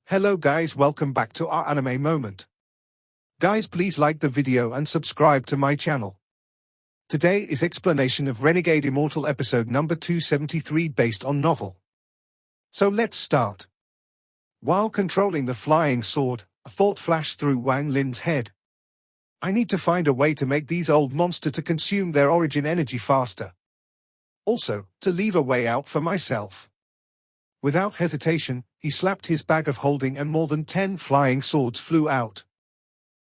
Hello guys, welcome back to our anime moment. Guys, please like the video and subscribe to my channel. Today is explanation of Renegade Immortal episode number 273 based on novel. So let's start. While controlling the flying sword, a thought flashed through Wang Lin's head. I need to find a way to make these old monsters to consume their origin energy faster. Also, to leave a way out for myself. Without hesitation, he slapped his bag of holding and more than 10 flying swords flew out.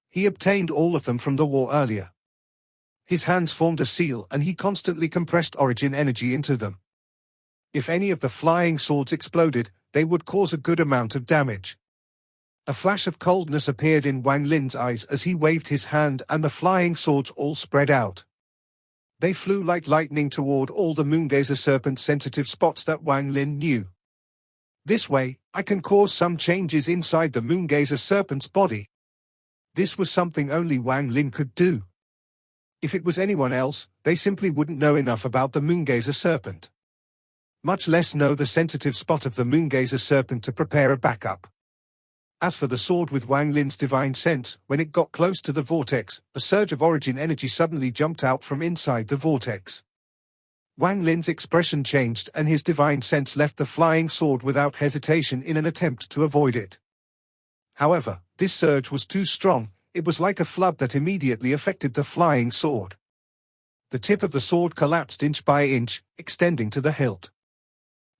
He obtained all of them from the war earlier. His hands formed a seal and he constantly compressed origin energy into them. If any of the flying swords exploded, they would cause a good amount of damage. A flash of coldness appeared in Wang Lin's eyes as he waved his hand and the flying swords all spread out. They flew like lightning toward all the Moongazer Serpent's sensitive spots that Wang Lin knew. This way, I can cause some changes inside the Moongazer Serpent's body. This was something only Wang Lin could do. If it was anyone else, they simply wouldn't know enough about the Moongazer Serpent. Much less know the sensitive spot of the Moongazer Serpent to prepare a backup. As for the sword with Wang Lin's divine sense, when it got close to the vortex, a surge of origin energy suddenly jumped out from inside the vortex. Wang Lin's expression changed and his divine sense left the flying sword without hesitation in an attempt to avoid it. However, this surge was too strong, it was like a flood that immediately affected the flying sword. The tip of the sword collapsed inch by inch, extending to the hilt.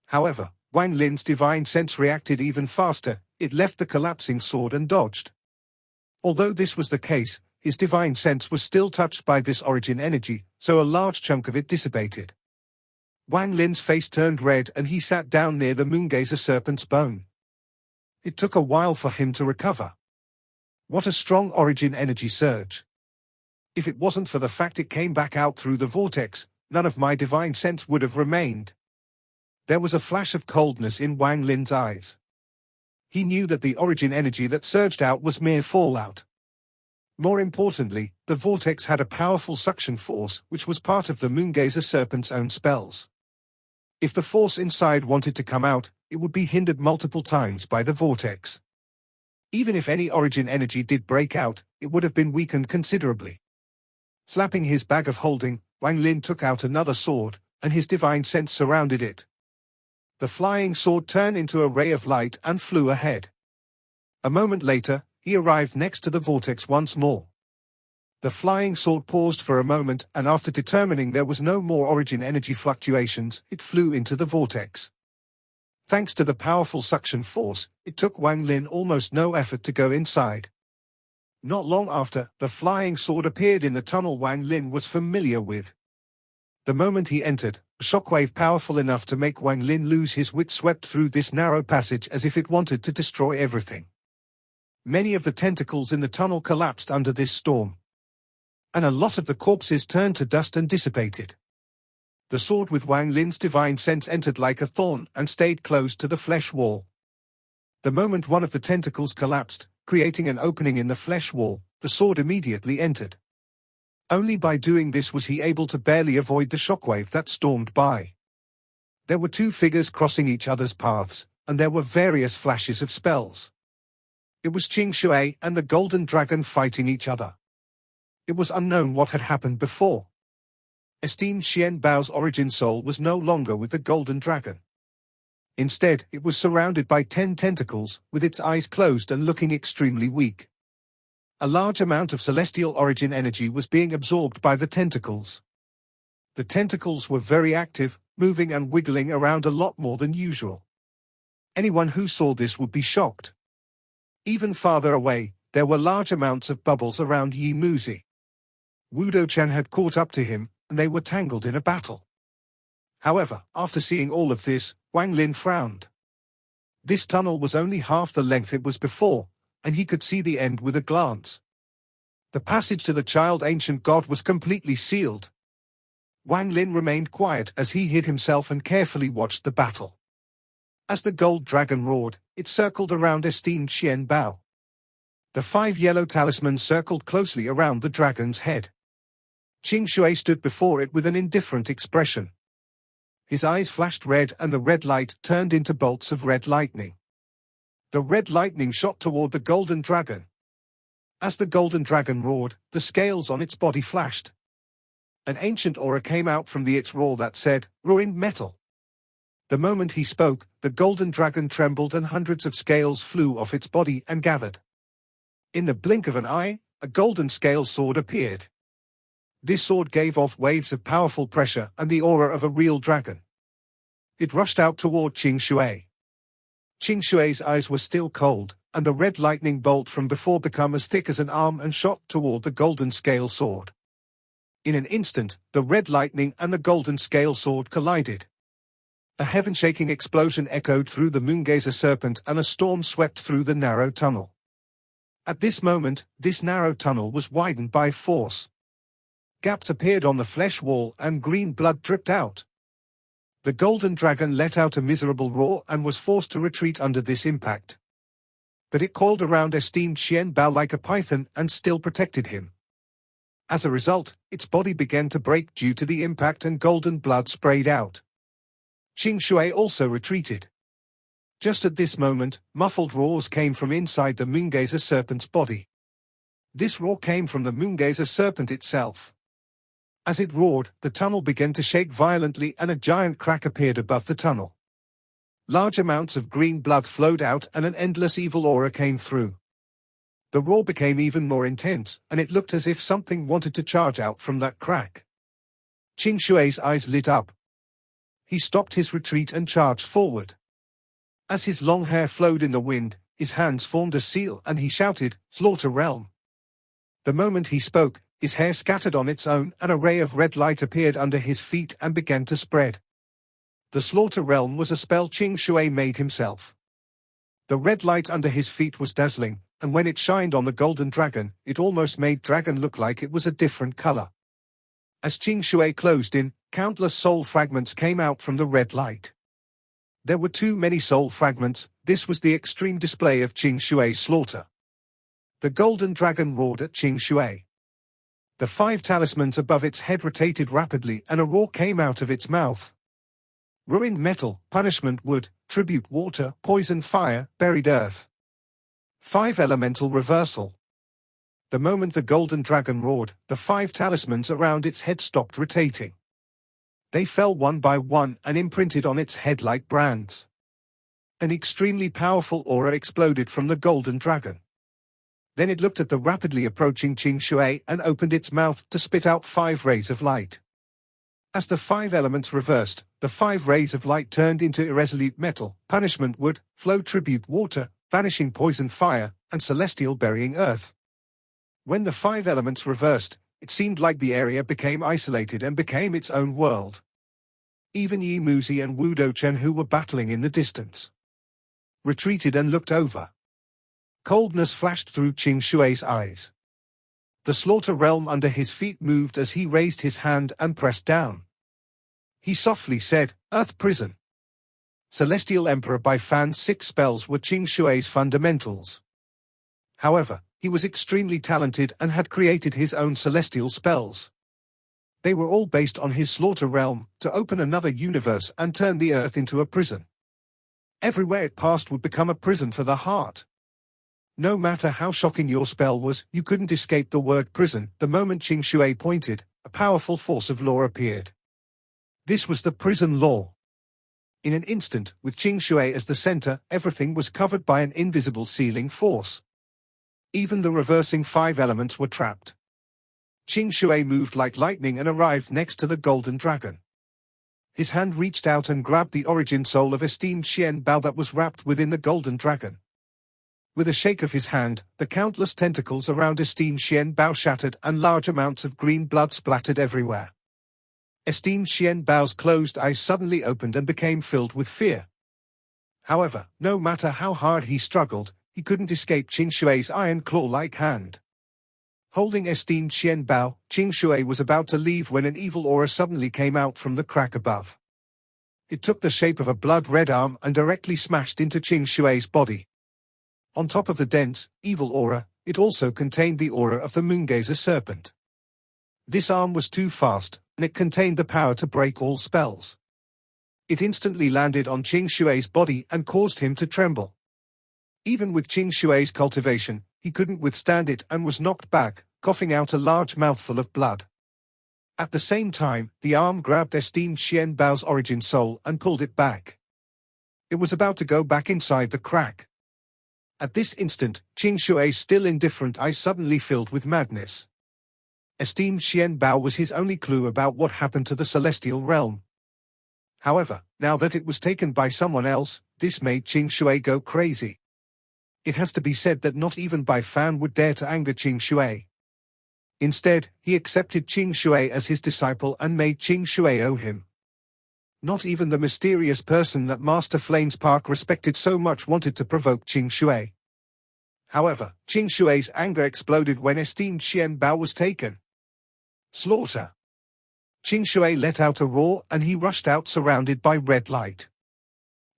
However, Wang Lin's divine sense reacted even faster, it left the collapsing sword and dodged. Although this was the case, his divine sense was still touched by this origin energy, so a large chunk of it dissipated. Wang Lin's face turned red and he sat down near the Moongazer Serpent's bone. It took a while for him to recover. What a strong origin energy surge. If it wasn't for the fact it came back out through the vortex, none of my divine sense would have remained. There was a flash of coldness in Wang Lin's eyes. He knew that the origin energy that surged out was mere fallout. More importantly, the vortex had a powerful suction force which was part of the Moongazer Serpent's own spells. If the force inside wanted to come out, it would be hindered multiple times by the vortex. Even if any origin energy did break out, it would have been weakened considerably. Slapping his bag of holding, Wang Lin took out another sword, and his divine sense surrounded it. The flying sword turned into a ray of light and flew ahead. A moment later, he arrived next to the vortex once more. The flying sword paused for a moment and after determining there was no more origin energy fluctuations, it flew into the vortex. Thanks to the powerful suction force, it took Wang Lin almost no effort to go inside. Not long after, the flying sword appeared in the tunnel Wang Lin was familiar with. The moment he entered, a shockwave powerful enough to make Wang Lin lose his wit swept through this narrow passage as if it wanted to destroy everything. Many of the tentacles in the tunnel collapsed under this storm. And a lot of the corpses turned to dust and dissipated. The sword with Wang Lin's divine sense entered like a thorn and stayed close to the flesh wall. The moment one of the tentacles collapsed, creating an opening in the flesh wall, the sword immediately entered. Only by doing this was he able to barely avoid the shockwave that stormed by. There were two figures crossing each other's paths, and there were various flashes of spells. It was Qing Shui and the Golden Dragon fighting each other. It was unknown what had happened before. Esteemed Xian Bao's origin soul was no longer with the Golden Dragon. Instead, it was surrounded by 10 tentacles, with its eyes closed and looking extremely weak. A large amount of celestial origin energy was being absorbed by the tentacles. The tentacles were very active, moving and wiggling around a lot more than usual. Anyone who saw this would be shocked. Even farther away, there were large amounts of bubbles around Yi Muzi. Wudo-chan had caught up to him, and they were tangled in a battle. However, after seeing all of this, Wang Lin frowned. This tunnel was only half the length it was before, and he could see the end with a glance. The passage to the child ancient god was completely sealed. Wang Lin remained quiet as he hid himself and carefully watched the battle. As the gold dragon roared, it circled around esteemed Xian Bao. The 5 yellow talismans circled closely around the dragon's head. Qing Shui stood before it with an indifferent expression. His eyes flashed red and the red light turned into bolts of red lightning. The red lightning shot toward the golden dragon. As the golden dragon roared, the scales on its body flashed. An ancient aura came out from its roar that said, "Ruined metal." The moment he spoke, the golden dragon trembled and hundreds of scales flew off its body and gathered. In the blink of an eye, a golden scale sword appeared. This sword gave off waves of powerful pressure and the aura of a real dragon. It rushed out toward Qing Shui. Qing Shui's eyes were still cold, and the red lightning bolt from before became as thick as an arm and shot toward the golden scale sword. In an instant, the red lightning and the golden scale sword collided. A heaven-shaking explosion echoed through the Moongazer serpent and a storm swept through the narrow tunnel. At this moment, this narrow tunnel was widened by force. Gaps appeared on the flesh wall and green blood dripped out. The golden dragon let out a miserable roar and was forced to retreat under this impact. But it coiled around esteemed Xian Bao like a python and still protected him. As a result, its body began to break due to the impact and golden blood sprayed out. Qing Shui also retreated. Just at this moment, muffled roars came from inside the Moongazer serpent's body. This roar came from the Moongazer serpent itself. As it roared, the tunnel began to shake violently and a giant crack appeared above the tunnel. Large amounts of green blood flowed out and an endless evil aura came through. The roar became even more intense, and it looked as if something wanted to charge out from that crack. Qing Shui's eyes lit up. He stopped his retreat and charged forward. As his long hair flowed in the wind, his hands formed a seal and he shouted, "Slaughter Realm." The moment he spoke, his hair scattered on its own and a ray of red light appeared under his feet and began to spread. The Slaughter Realm was a spell Qing Shui made himself. The red light under his feet was dazzling, and when it shined on the golden dragon, it almost made dragon look like it was a different color. As Qing Shui closed in, countless soul fragments came out from the red light. There were too many soul fragments. This was the extreme display of Qing Shui's slaughter. The golden dragon roared at Qing Shui. The 5 talismans above its head rotated rapidly and a roar came out of its mouth. Ruined metal, punishment wood, tribute water, poison fire, buried earth. 5 elemental reversal. The moment the golden dragon roared, the 5 talismans around its head stopped rotating. They fell one by one and imprinted on its head like brands. An extremely powerful aura exploded from the golden dragon. Then it looked at the rapidly approaching Qing Shui and opened its mouth to spit out 5 rays of light. As the 5 elements reversed, the 5 rays of light turned into irresolute metal, punishment wood, flow tribute water, vanishing poison fire, and celestial burying earth. When the 5 elements reversed, it seemed like the area became isolated and became its own world. Even Yi Muzi and Wu Douchen, who were battling in the distance, retreated and looked over. Coldness flashed through Qing Shui's eyes. The slaughter realm under his feet moved as he raised his hand and pressed down. He softly said, "Earth Prison." Celestial Emperor by Fan's 6 spells were Qing Shui's fundamentals. However, he was extremely talented and had created his own celestial spells. They were all based on his slaughter realm, to open another universe and turn the earth into a prison. Everywhere it passed would become a prison for the heart. No matter how shocking your spell was, you couldn't escape the word prison. The moment Qing Shui pointed, a powerful force of law appeared. This was the prison law. In an instant, with Qing Shui as the center, everything was covered by an invisible sealing force. Even the reversing 5 elements were trapped. Qing Shui moved like lightning and arrived next to the golden dragon. His hand reached out and grabbed the origin soul of esteemed Xian Bao that was wrapped within the golden dragon. With a shake of his hand, the countless tentacles around esteemed Xian Bao shattered and large amounts of green blood splattered everywhere. Esteemed Xian Bao's closed eyes suddenly opened and became filled with fear. However, no matter how hard he struggled, he couldn't escape Qing Shui's iron claw-like hand. Holding esteemed Xian Bao, Qing Shui was about to leave when an evil aura suddenly came out from the crack above. It took the shape of a blood-red arm and directly smashed into Qing Shui's body. On top of the dense, evil aura, it also contained the aura of the Moongazer serpent. This arm was too fast, and it contained the power to break all spells. It instantly landed on Qing Shui's body and caused him to tremble. Even with Qing Shui's cultivation, he couldn't withstand it and was knocked back, coughing out a large mouthful of blood. At the same time, the arm grabbed esteemed Xian Bao's origin soul and pulled it back. It was about to go back inside the crack. At this instant, Qing Shui's still indifferent eyes suddenly filled with madness. Esteemed Xian Bao was his only clue about what happened to the celestial realm. However, now that it was taken by someone else, this made Qing Shui go crazy. It has to be said that not even Bai Fan would dare to anger Qing Shui. Instead, he accepted Qing Shui as his disciple and made Qing Shui owe him. Not even the mysterious person that Master Flames Park respected so much wanted to provoke Qing Shui. However, Qing Shui's anger exploded when esteemed Xian Bao was taken. Slaughter! Qing Shui let out a roar and he rushed out surrounded by red light.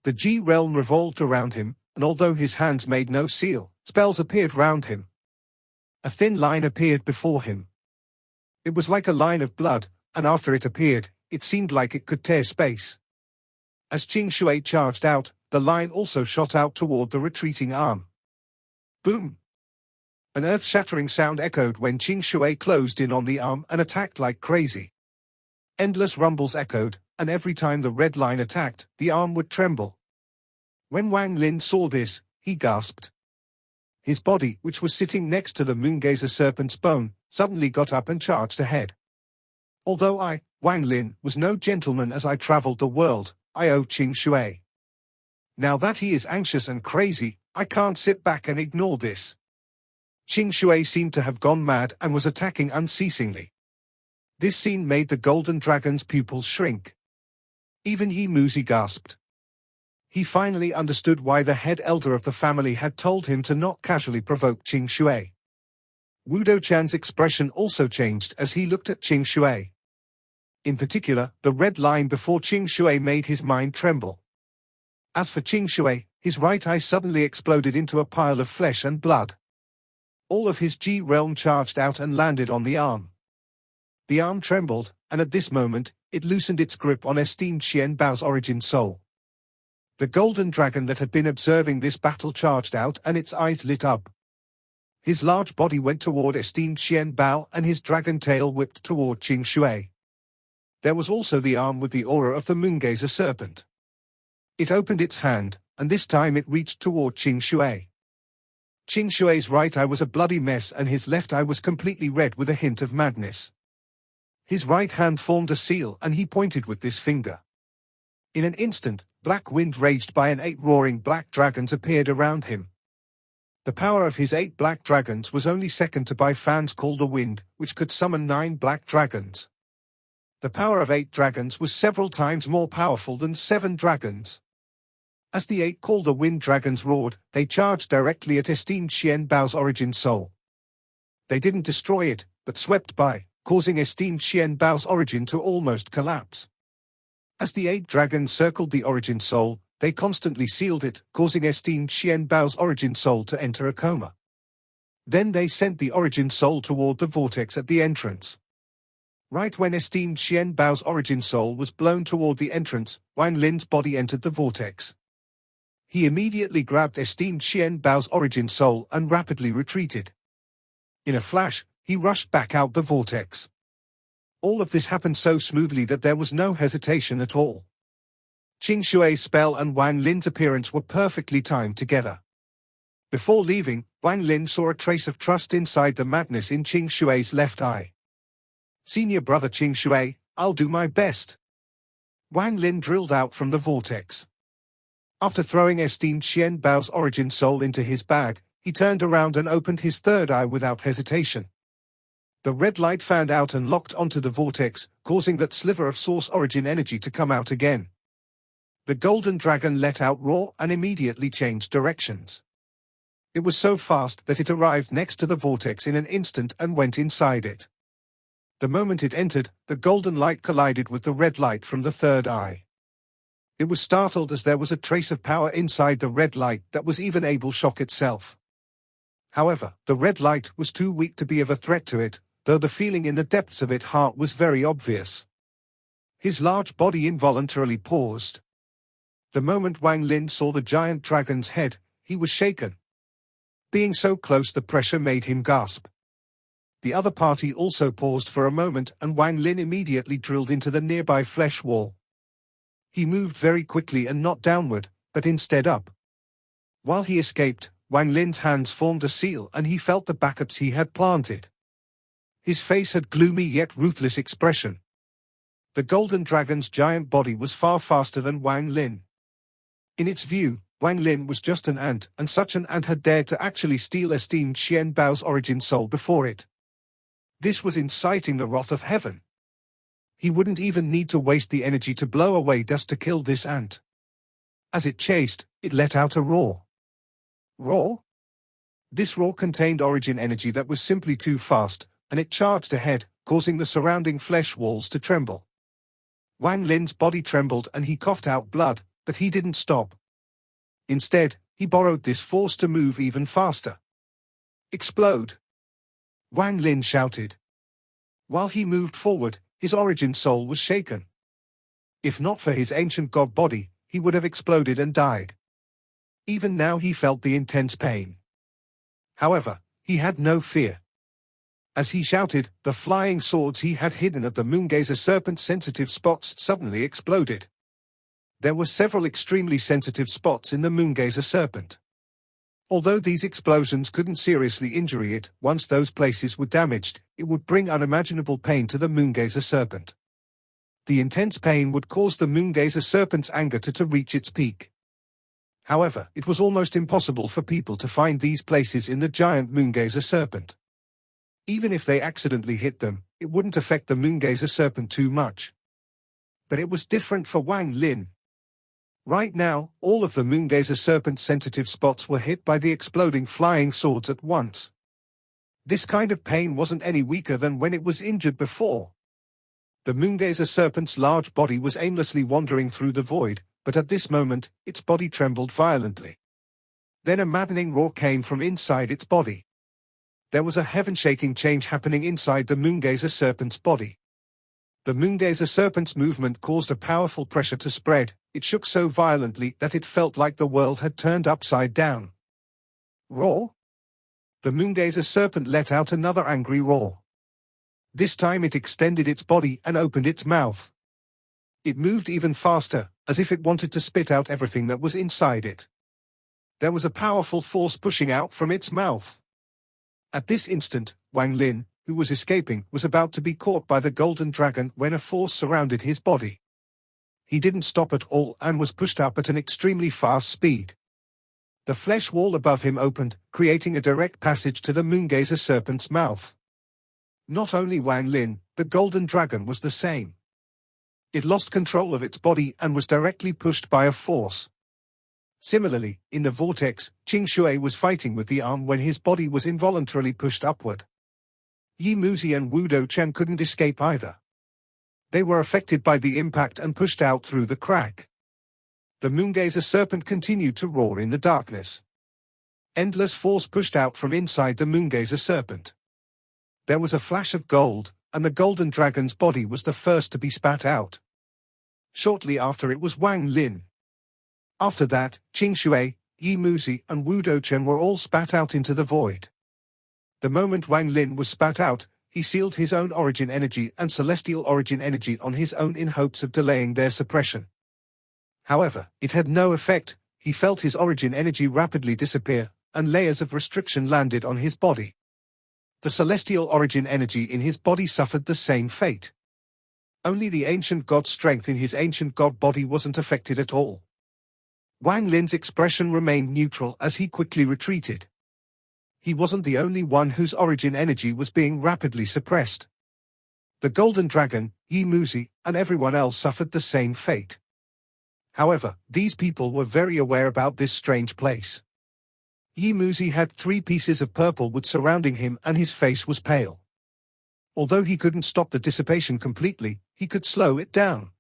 The Ji realm revolved around him, and although his hands made no seal, spells appeared round him. A thin line appeared before him. It was like a line of blood, and after it appeared, it seemed like it could tear space. As Qing Shui charged out, the line also shot out toward the retreating arm. Boom! An earth-shattering sound echoed when Qing Shui closed in on the arm and attacked like crazy. Endless rumbles echoed, and every time the red line attacked, the arm would tremble. When Wang Lin saw this, he gasped. His body, which was sitting next to the moongazer serpent's bone, suddenly got up and charged ahead. Although I, Wang Lin, was no gentleman as I traveled the world, I owe Qing Shui. Now that he is anxious and crazy, I can't sit back and ignore this. Qing Shui seemed to have gone mad and was attacking unceasingly. This scene made the golden dragon's pupils shrink. Even Yi Muzi gasped. He finally understood why the head elder of the family had told him to not casually provoke Qing Shui. Wu Dochan's expression also changed as he looked at Qing Shui. In particular, the red line before Qing Shui made his mind tremble. As for Qing Shui, his right eye suddenly exploded into a pile of flesh and blood. All of his Ji realm charged out and landed on the arm. The arm trembled, and at this moment, it loosened its grip on esteemed Xian Bao's origin soul. The golden dragon that had been observing this battle charged out and its eyes lit up. His large body went toward esteemed Xian Bao and his dragon tail whipped toward Qing Shui. There was also the arm with the aura of the moongazer serpent. It opened its hand, and this time it reached toward Qing Shui. Qing Shui's right eye was a bloody mess and his left eye was completely red with a hint of madness. His right hand formed a seal and he pointed with this finger. In an instant, black wind raged by and 8 roaring black dragons appeared around him. The power of his 8 black dragons was only second to Bai Fan's Call the Wind, which could summon 9 black dragons. The power of 8 dragons was several times more powerful than 7 dragons. As the 8 Call the Wind dragons roared, they charged directly at esteemed Xian Bao's origin soul. They didn't destroy it, but swept by, causing esteemed Xian Bao's origin to almost collapse. As the 8 dragons circled the origin soul, they constantly sealed it, causing esteemed Xian Bao's origin soul to enter a coma. Then they sent the origin soul toward the vortex at the entrance. Right when esteemed Xian Bao's origin soul was blown toward the entrance, Wang Lin's body entered the vortex. He immediately grabbed esteemed Xian Bao's origin soul and rapidly retreated. In a flash, he rushed back out the vortex. All of this happened so smoothly that there was no hesitation at all. Qing Shui's spell and Wang Lin's appearance were perfectly timed together. Before leaving, Wang Lin saw a trace of trust inside the madness in Qing Shui's left eye. "Senior brother Qing Shui, I'll do my best." Wang Lin drilled out from the vortex. After throwing esteemed Xian Bao's origin soul into his bag, he turned around and opened his third eye without hesitation. The red light fanned out and locked onto the vortex, causing that sliver of source origin energy to come out again. The golden dragon let out roar and immediately changed directions. It was so fast that it arrived next to the vortex in an instant and went inside it. The moment it entered, the golden light collided with the red light from the third eye. It was startled as there was a trace of power inside the red light that was even able to shock itself. However, the red light was too weak to be of a threat to it, though the feeling in the depths of its heart was very obvious. His large body involuntarily paused. The moment Wang Lin saw the giant dragon's head, he was shaken. Being so close, the pressure made him gasp. The other party also paused for a moment, and Wang Lin immediately drilled into the nearby flesh wall. He moved very quickly and not downward, but instead up. While he escaped, Wang Lin's hands formed a seal and he felt the backups he had planted. His face had gloomy yet ruthless expression. The golden dragon's giant body was far faster than Wang Lin. In its view, Wang Lin was just an ant, and such an ant had dared to actually steal esteemed Xian Bao's origin soul before it. This was inciting the wrath of heaven. He wouldn't even need to waste the energy to blow away dust to kill this ant. As it chased, it let out a roar. Roar? This roar contained origin energy that was simply too fast, and it charged ahead, causing the surrounding flesh walls to tremble. Wang Lin's body trembled and he coughed out blood, but he didn't stop. Instead, he borrowed this force to move even faster. Explode! Wang Lin shouted. While he moved forward, his origin soul was shaken. If not for his ancient god body, he would have exploded and died. Even now he felt the intense pain. However, he had no fear. As he shouted, the flying swords he had hidden at the Moongazer Serpent's sensitive spots suddenly exploded. There were several extremely sensitive spots in the Moongazer Serpent. Although these explosions couldn't seriously injure it, once those places were damaged, it would bring unimaginable pain to the Moongazer Serpent. The intense pain would cause the Moongazer Serpent's anger to reach its peak. However, it was almost impossible for people to find these places in the giant Moongazer Serpent. Even if they accidentally hit them, it wouldn't affect the Moongazer Serpent too much. But it was different for Wang Lin. Right now, all of the Moongazer Serpent's sensitive spots were hit by the exploding flying swords at once. This kind of pain wasn't any weaker than when it was injured before. The Moongazer Serpent's large body was aimlessly wandering through the void, but at this moment, its body trembled violently. Then a maddening roar came from inside its body. There was a heaven-shaking change happening inside the Moongazer Serpent's body. The Moongazer Serpent's movement caused a powerful pressure to spread. It shook so violently that it felt like the world had turned upside down. Roar? The Moongazer Serpent let out another angry roar. This time it extended its body and opened its mouth. It moved even faster, as if it wanted to spit out everything that was inside it. There was a powerful force pushing out from its mouth. At this instant, Wang Lin, who was escaping, was about to be caught by the golden dragon when a force surrounded his body. He didn't stop at all and was pushed up at an extremely fast speed. The flesh wall above him opened, creating a direct passage to the Moongazer Serpent's mouth. Not only Wang Lin, the golden dragon was the same. It lost control of its body and was directly pushed by a force. Similarly, in the vortex, Qing Shui was fighting with the arm when his body was involuntarily pushed upward. Yi Muzi and Wu Do-chan couldn't escape either. They were affected by the impact and pushed out through the crack. The Moongazer Serpent continued to roar in the darkness. Endless force pushed out from inside the Moongazer Serpent. There was a flash of gold, and the golden dragon's body was the first to be spat out. Shortly after it was Wang Lin. After that, Qing Shui, Yi Muzi, and Wu Do-chan were all spat out into the void. The moment Wang Lin was spat out, he sealed his own origin energy and celestial origin energy on his own in hopes of delaying their suppression. However, it had no effect. He felt his origin energy rapidly disappear, and layers of restriction landed on his body. The celestial origin energy in his body suffered the same fate. Only the ancient god strength in his ancient god body wasn't affected at all. Wang Lin's expression remained neutral as he quickly retreated. He wasn't the only one whose origin energy was being rapidly suppressed. The golden dragon, Yi Muzi, and everyone else suffered the same fate. However, these people were very aware about this strange place. Yi Muzi had 3 pieces of purple wood surrounding him and his face was pale. Although he couldn't stop the dissipation completely, he could slow it down.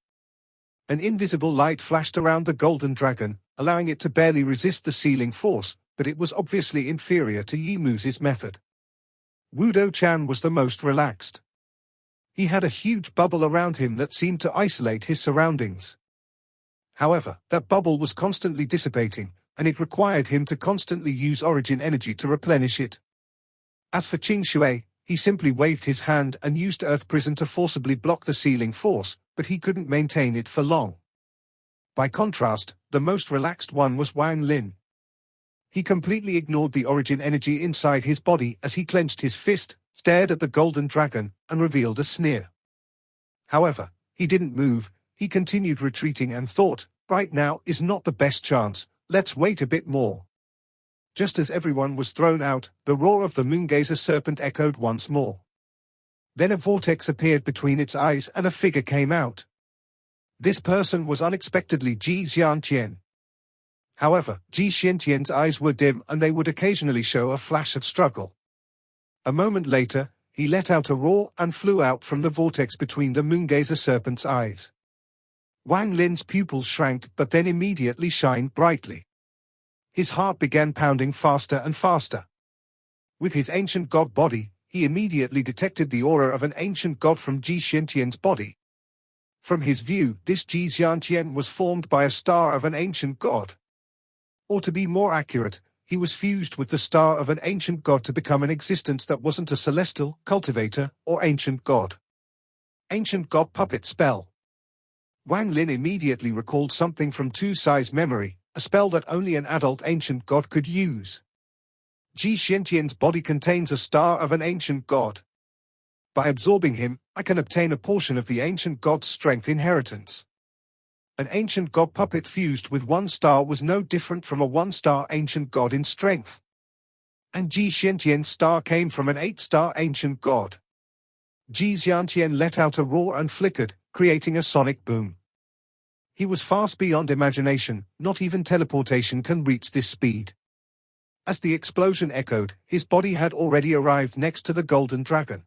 An invisible light flashed around the golden dragon, allowing it to barely resist the sealing force, but it was obviously inferior to Yi Muzi's method. Wu Do-chan was the most relaxed. He had a huge bubble around him that seemed to isolate his surroundings. However, that bubble was constantly dissipating, and it required him to constantly use origin energy to replenish it. As for Qing Shui, he simply waved his hand and used Earth Prison to forcibly block the sealing force, but he couldn't maintain it for long. By contrast, the most relaxed one was Wang Lin. He completely ignored the origin energy inside his body as he clenched his fist, stared at the golden dragon, and revealed a sneer. However, he didn't move. He continued retreating and thought, right now is not the best chance, let's wait a bit more. Just as everyone was thrown out, the roar of the moongazer serpent echoed once more. Then a vortex appeared between its eyes and a figure came out. This person was unexpectedly Ji Xiantian. However, Ji Xiantian's eyes were dim and they would occasionally show a flash of struggle. A moment later, he let out a roar and flew out from the vortex between the moongazer serpent's eyes. Wang Lin's pupils shrank but then immediately shined brightly. His heart began pounding faster and faster. With his ancient god body, he immediately detected the aura of an ancient god from Ji Xiantian's body. From his view, this Ji Xiantian was formed by a star of an ancient god. Or to be more accurate, he was fused with the star of an ancient god to become an existence that wasn't a celestial, cultivator, or ancient god. Ancient god puppet spell. Wang Lin immediately recalled something from Tu Sai's memory, a spell that only an adult ancient god could use. Ji Xiantian's body contains a star of an ancient god. By absorbing him, I can obtain a portion of the ancient god's strength inheritance. An ancient god puppet fused with one star was no different from a one-star ancient god in strength. And Ji Xiantian's star came from an 8-star ancient god. Ji Xiantian let out a roar and flickered, creating a sonic boom. He was fast beyond imagination, not even teleportation can reach this speed. As the explosion echoed, his body had already arrived next to the golden dragon.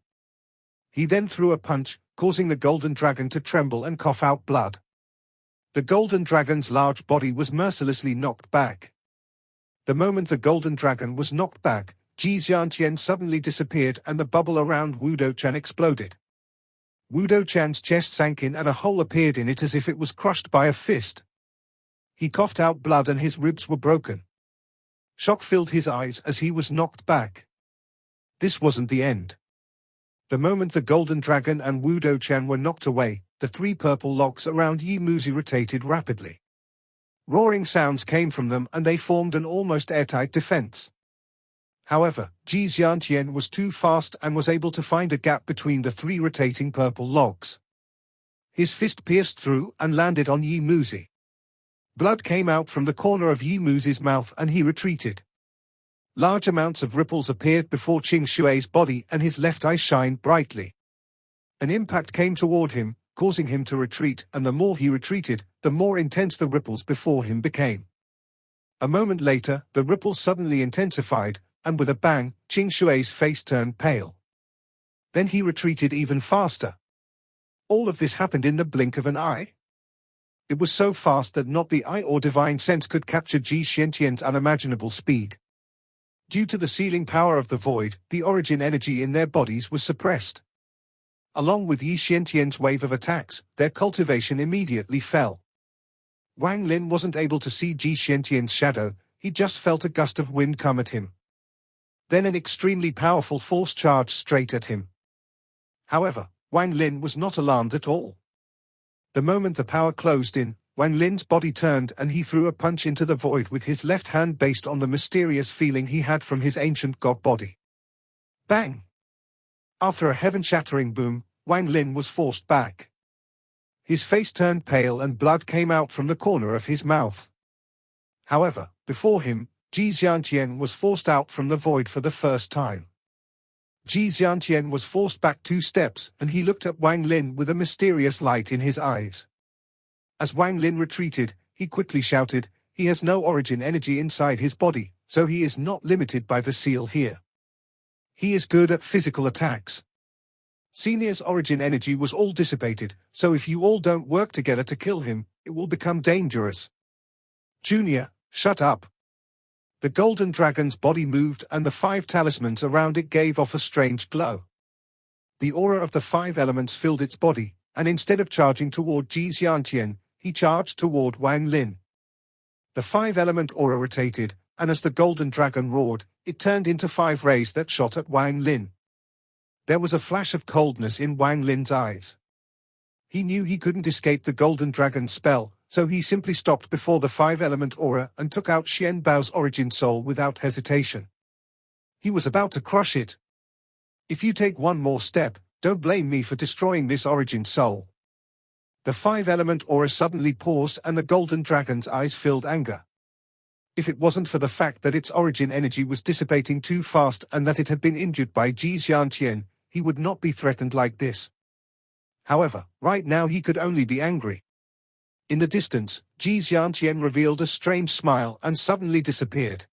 He then threw a punch, causing the golden dragon to tremble and cough out blood. The golden dragon's large body was mercilessly knocked back. The moment the golden dragon was knocked back, Ji Xiantian suddenly disappeared and the bubble around Wudo-chan exploded. Wudo-chan's chest sank in and a hole appeared in it as if it was crushed by a fist. He coughed out blood and his ribs were broken. Shock filled his eyes as he was knocked back. This wasn't the end. The moment the golden dragon and Wudo-chan were knocked away, the 3 purple logs around Yi Muzi rotated rapidly. Roaring sounds came from them and they formed an almost airtight defense. However, Ji Xiantian was too fast and was able to find a gap between the 3 rotating purple logs. His fist pierced through and landed on Yi Muzi. Blood came out from the corner of Yi Muzi's mouth and he retreated. Large amounts of ripples appeared before Qing Shui's body and his left eye shined brightly. An impact came toward him, causing him to retreat, and the more he retreated, the more intense the ripples before him became. A moment later, the ripples suddenly intensified, and with a bang, Qing Shui's face turned pale. Then he retreated even faster. All of this happened in the blink of an eye. It was so fast that not the eye or divine sense could capture Ji Xiantian's unimaginable speed. Due to the sealing power of the void, the origin energy in their bodies was suppressed. Along with Yi Xiantian's wave of attacks, their cultivation immediately fell. Wang Lin wasn't able to see Ji Xiantian's shadow, he just felt a gust of wind come at him. Then an extremely powerful force charged straight at him. However, Wang Lin was not alarmed at all. The moment the power closed in, Wang Lin's body turned and he threw a punch into the void with his left hand based on the mysterious feeling he had from his ancient god body. Bang! After a heaven-shattering boom, Wang Lin was forced back. His face turned pale and blood came out from the corner of his mouth. However, before him, Ji Xiantian was forced out from the void for the first time. Ji Xiantian was forced back 2 steps and he looked at Wang Lin with a mysterious light in his eyes. As Wang Lin retreated, he quickly shouted, "He has no origin energy inside his body, so he is not limited by the seal here. He is good at physical attacks." Senior's origin energy was all dissipated, so if you all don't work together to kill him, it will become dangerous. Junior, shut up. The golden dragon's body moved and the 5 talismans around it gave off a strange glow. The aura of the 5 elements filled its body, and instead of charging toward Ji Xiantian, he charged toward Wang Lin. The five-element aura rotated, and as the golden dragon roared, it turned into 5 rays that shot at Wang Lin. There was a flash of coldness in Wang Lin's eyes. He knew he couldn't escape the golden dragon's spell, so he simply stopped before the five-element aura and took out Xian Bao's origin soul without hesitation. He was about to crush it. If you take one more step, don't blame me for destroying this origin soul. The five-element aura suddenly paused and the golden dragon's eyes filled anger. If it wasn't for the fact that its origin energy was dissipating too fast and that it had been injured by Ji Xiantian, he would not be threatened like this. However, right now he could only be angry. In the distance, Ji Xiantian revealed a strange smile and suddenly disappeared.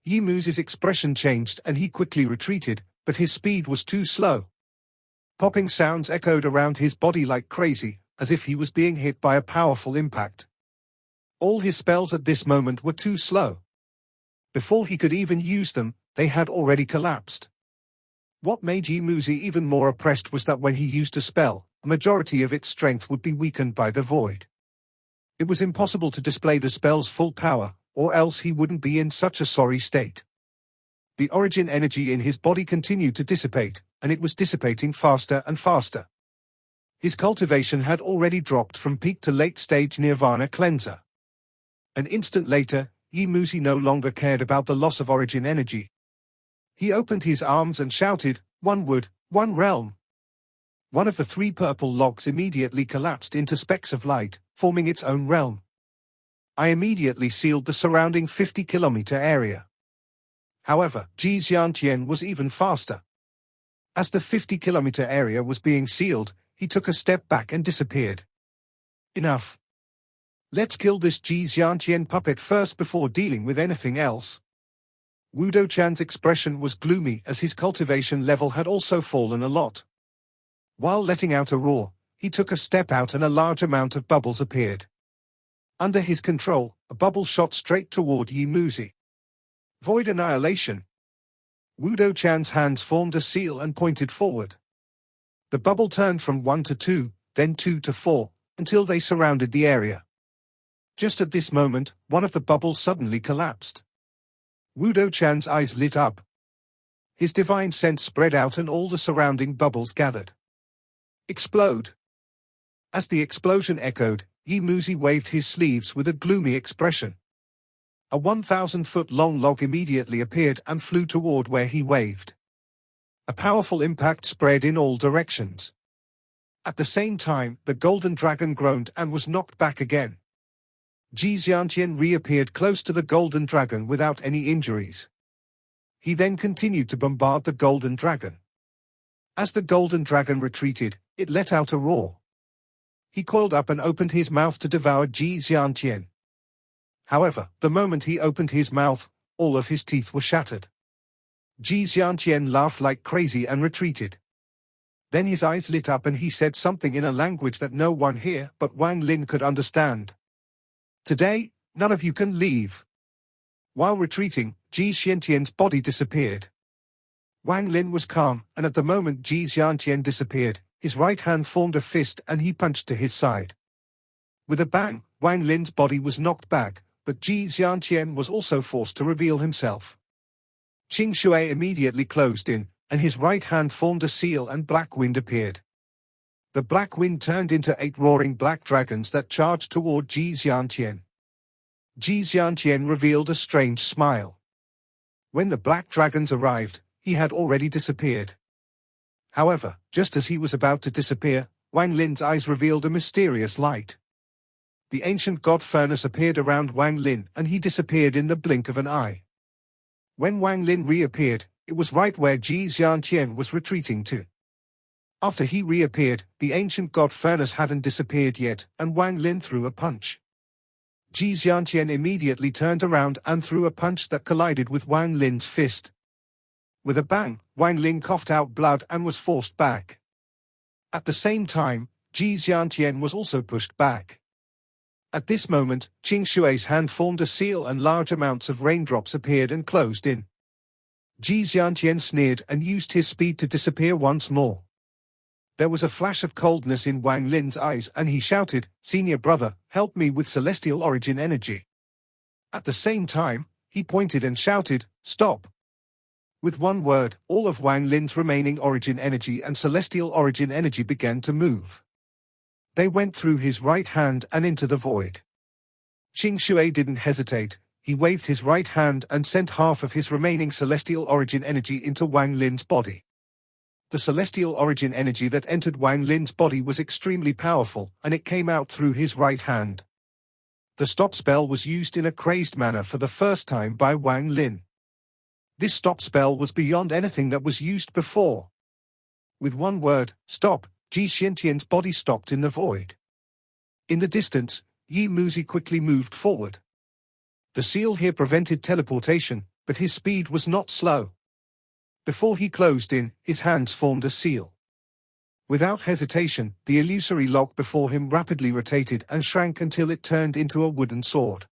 Yi Mu's expression changed and he quickly retreated, but his speed was too slow. Popping sounds echoed around his body like crazy, as if he was being hit by a powerful impact. All his spells at this moment were too slow. Before he could even use them, they had already collapsed. What made Yi Mu even more oppressed was that when he used a spell, a majority of its strength would be weakened by the void. It was impossible to display the spell's full power, or else he wouldn't be in such a sorry state. The origin energy in his body continued to dissipate, and it was dissipating faster and faster. His cultivation had already dropped from peak to late-stage Nirvana cleanser. An instant later, Yi Mu no longer cared about the loss of origin energy. He opened his arms and shouted, "One wood, one realm." One of the 3 purple logs immediately collapsed into specks of light, forming its own realm. I immediately sealed the surrounding 50-kilometer area. However, Ji Xiantian was even faster. As the 50-kilometer area was being sealed, he took a step back and disappeared. Enough. Let's kill this Ji Xiantian puppet first before dealing with anything else. Wu Dochan's expression was gloomy as his cultivation level had also fallen a lot. While letting out a roar, he took a step out and a large amount of bubbles appeared. Under his control, a bubble shot straight toward Yi Mu. Void annihilation. Wu Dochan's hands formed a seal and pointed forward. The bubble turned from 1 to 2, then 2 to 4, until they surrounded the area. Just at this moment, one of the bubbles suddenly collapsed. Wu Dochan's eyes lit up. His divine sense spread out and all the surrounding bubbles gathered. Explode! As the explosion echoed, Yi Mu waved his sleeves with a gloomy expression. A 1,000-foot-long log immediately appeared and flew toward where he waved. A powerful impact spread in all directions. At the same time, the golden dragon groaned and was knocked back again. Ji Xiantian reappeared close to the golden dragon without any injuries. He then continued to bombard the golden dragon. As the golden dragon retreated, it let out a roar. He coiled up and opened his mouth to devour Ji Xiantian. However, the moment he opened his mouth, all of his teeth were shattered. Ji Xiantian laughed like crazy and retreated. Then his eyes lit up and he said something in a language that no one here but Wang Lin could understand. "Today, none of you can leave." While retreating, Ji Xiantian's body disappeared. Wang Lin was calm, and at the moment Ji Xiantian disappeared, his right hand formed a fist and he punched to his side. With a bang, Wang Lin's body was knocked back, but Ji Xiantian was also forced to reveal himself. Qing Shui immediately closed in, and his right hand formed a seal and black wind appeared. The black wind turned into 8 roaring black dragons that charged toward Ji Xiantian. Ji Xiantian revealed a strange smile. When the black dragons arrived, he had already disappeared. However, just as he was about to disappear, Wang Lin's eyes revealed a mysterious light. The ancient god furnace appeared around Wang Lin and he disappeared in the blink of an eye. When Wang Lin reappeared, it was right where Ji Xiantian was retreating to. After he reappeared, the ancient god furnace hadn't disappeared yet, and Wang Lin threw a punch. Ji Xiantian immediately turned around and threw a punch that collided with Wang Lin's fist. With a bang, Wang Lin coughed out blood and was forced back. At the same time, Ji Xiantian was also pushed back. At this moment, Qing Shui's hand formed a seal and large amounts of raindrops appeared and closed in. Ji Xiantian sneered and used his speed to disappear once more. There was a flash of coldness in Wang Lin's eyes and he shouted, "Senior brother, help me with celestial origin energy." At the same time, he pointed and shouted, "Stop!" With one word, all of Wang Lin's remaining origin energy and celestial origin energy began to move. They went through his right hand and into the void. Qing Shui didn't hesitate. He waved his right hand and sent half of his remaining celestial origin energy into Wang Lin's body. The celestial origin energy that entered Wang Lin's body was extremely powerful, and it came out through his right hand. The stop spell was used in a crazed manner for the first time by Wang Lin. This stop spell was beyond anything that was used before. With one word, "Stop," Ji Xiantian's body stopped in the void. In the distance, Yi Muzi quickly moved forward. The seal here prevented teleportation, but his speed was not slow. Before he closed in, his hands formed a seal. Without hesitation, the illusory log before him rapidly rotated and shrank until it turned into a wooden sword.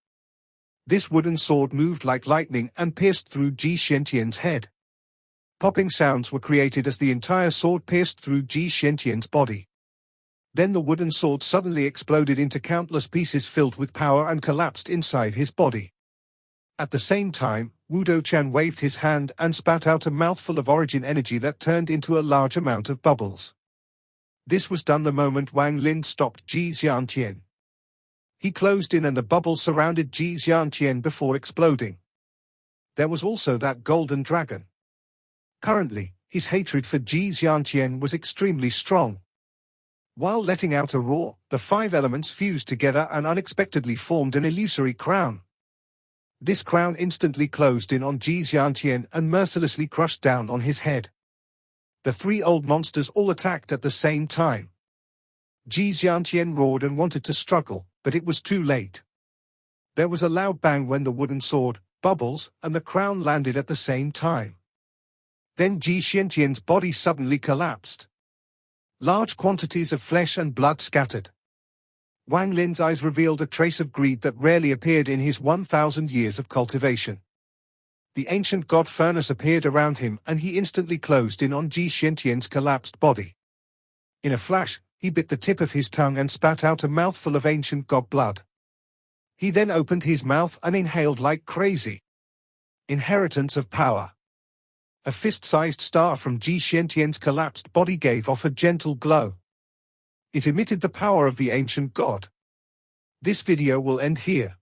This wooden sword moved like lightning and pierced through Ji Xiantian's head. Popping sounds were created as the entire sword pierced through Ji Xiantian's body. Then the wooden sword suddenly exploded into countless pieces filled with power and collapsed inside his body. At the same time, Wu Dochan waved his hand and spat out a mouthful of origin energy that turned into a large amount of bubbles. This was done the moment Wang Lin stopped Ji Xiantian. He closed in and the bubbles surrounded Ji Xiantian before exploding. There was also that golden dragon. Currently, his hatred for Ji Xiantian was extremely strong. While letting out a roar, the five elements fused together and unexpectedly formed an illusory crown. This crown instantly closed in on Ji Xiantian and mercilessly crushed down on his head. The three old monsters all attacked at the same time. Ji Xiantian roared and wanted to struggle, but it was too late. There was a loud bang when the wooden sword, bubbles, and the crown landed at the same time. Then Ji Xiantian's body suddenly collapsed. Large quantities of flesh and blood scattered. Wang Lin's eyes revealed a trace of greed that rarely appeared in his 1,000 years of cultivation. The ancient god furnace appeared around him and he instantly closed in on Ji Xiantian's collapsed body. In a flash, he bit the tip of his tongue and spat out a mouthful of ancient god blood. He then opened his mouth and inhaled like crazy. Inheritance of power. A fist-sized star from Ji Xiantian's collapsed body gave off a gentle glow. It emitted the power of the ancient god. This video will end here.